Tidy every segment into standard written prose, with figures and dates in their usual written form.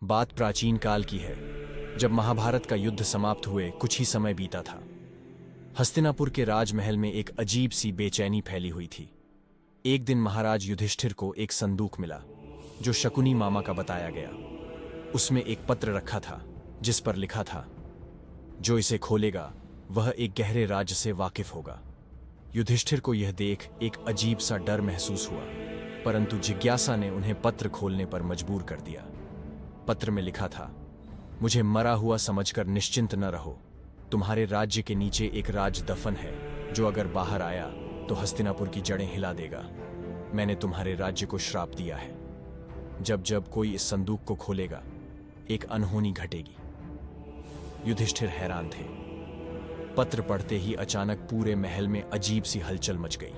बात प्राचीन काल की है, जब महाभारत का युद्ध समाप्त हुए कुछ ही समय बीता था। हस्तिनापुर के राजमहल में एक अजीब सी बेचैनी फैली हुई थी। एक दिन महाराज युधिष्ठिर को एक संदूक मिला, जो शकुनी मामा का बताया गया। उसमें एक पत्र रखा था, जिस पर लिखा था, जो इसे खोलेगा वह एक गहरे राज से वाकिफ होगा। युधिष्ठिर को यह देख एक अजीब सा डर महसूस हुआ, परंतु जिज्ञासा ने उन्हें पत्र खोलने पर मजबूर कर दिया। पत्र में लिखा था, मुझे मरा हुआ समझकर निश्चिंत न रहो। तुम्हारे राज्य के नीचे एक राज दफन है, जो अगर बाहर आया तो हस्तिनापुर की जड़ें हिला देगा। मैंने तुम्हारे राज्य को श्राप दिया है। जब जब कोई इस संदूक को खोलेगा, एक अनहोनी घटेगी। युधिष्ठिर हैरान थे। पत्र पढ़ते ही अचानक पूरे महल में अजीब सी हलचल मच गई।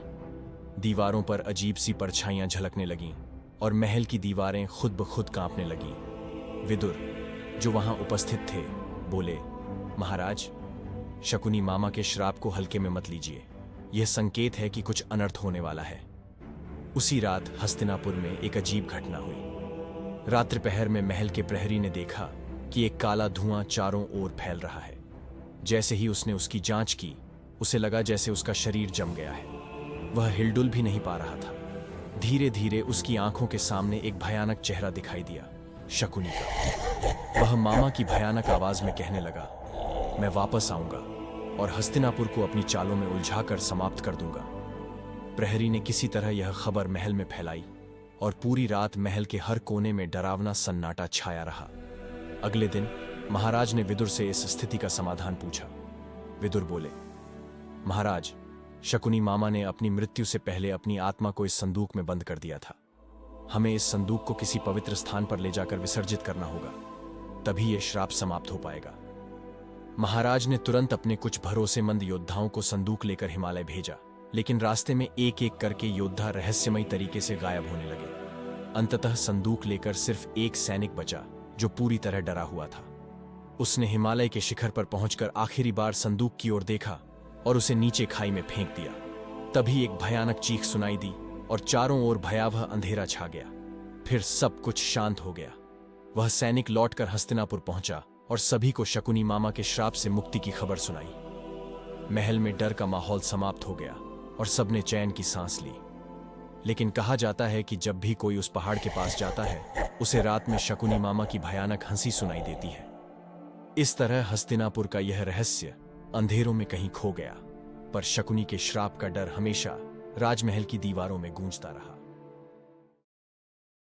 दीवारों पर अजीब सी परछाइयां झलकने लगीं और महल की दीवारें खुद ब खुद कांपने लगीं। विदुर, जो वहां उपस्थित थे, बोले, महाराज, शकुनी मामा के श्राप को हल्के में मत लीजिए। यह संकेत है कि कुछ अनर्थ होने वाला है। उसी रात हस्तिनापुर में एक अजीब घटना हुई। रात्रि पहर में महल के प्रहरी ने देखा कि एक काला धुआं चारों ओर फैल रहा है। जैसे ही उसने उसकी जांच की, उसे लगा जैसे उसका शरीर जम गया है। वह हिलडुल भी नहीं पा रहा था। धीरे धीरे उसकी आंखों के सामने एक भयानक चेहरा दिखाई दिया, शकुनी का। वह मामा की भयानक आवाज में कहने लगा, मैं वापस आऊंगा और हस्तिनापुर को अपनी चालों में उलझाकर समाप्त कर दूंगा। प्रहरी ने किसी तरह यह खबर महल में फैलाई और पूरी रात महल के हर कोने में डरावना सन्नाटा छाया रहा। अगले दिन महाराज ने विदुर से इस स्थिति का समाधान पूछा। विदुर बोले, महाराज, शकुनी मामा ने अपनी मृत्यु से पहले अपनी आत्मा को इस संदूक में बंद कर दिया था। हमें इस संदूक को किसी पवित्र स्थान पर ले जाकर विसर्जित करना होगा, तभी यह श्राप समाप्त हो पाएगा। महाराज ने तुरंत अपने कुछ भरोसेमंद योद्धाओं को संदूक लेकर हिमालय भेजा, लेकिन रास्ते में एक एक करके योद्धा रहस्यमयी तरीके से गायब होने लगे। अंततः संदूक लेकर सिर्फ एक सैनिक बचा, जो पूरी तरह डरा हुआ था। उसने हिमालय के शिखर पर पहुंचकर आखिरी बार संदूक की ओर देखा और उसे नीचे खाई में फेंक दिया। तभी एक भयानक चीख सुनाई दी और चारों ओर भयावह अंधेरा छा गया। फिर सब कुछ शांत हो गया। वह सैनिक लौटकर हस्तिनापुर पहुंचा और सभी को शकुनी मामा के श्राप से मुक्ति की खबर सुनाई। महल में डर का माहौल समाप्त हो गया और सबने चैन की सांस ली। लेकिन कहा जाता है कि जब भी कोई उस पहाड़ के पास जाता है, उसे रात में शकुनी मामा की भयानक हंसी सुनाई देती है। इस तरह हस्तिनापुर का यह रहस्य अंधेरों में कहीं खो गया, पर शकुनी के श्राप का डर हमेशा राजमहल की दीवारों में गूंजता रहा।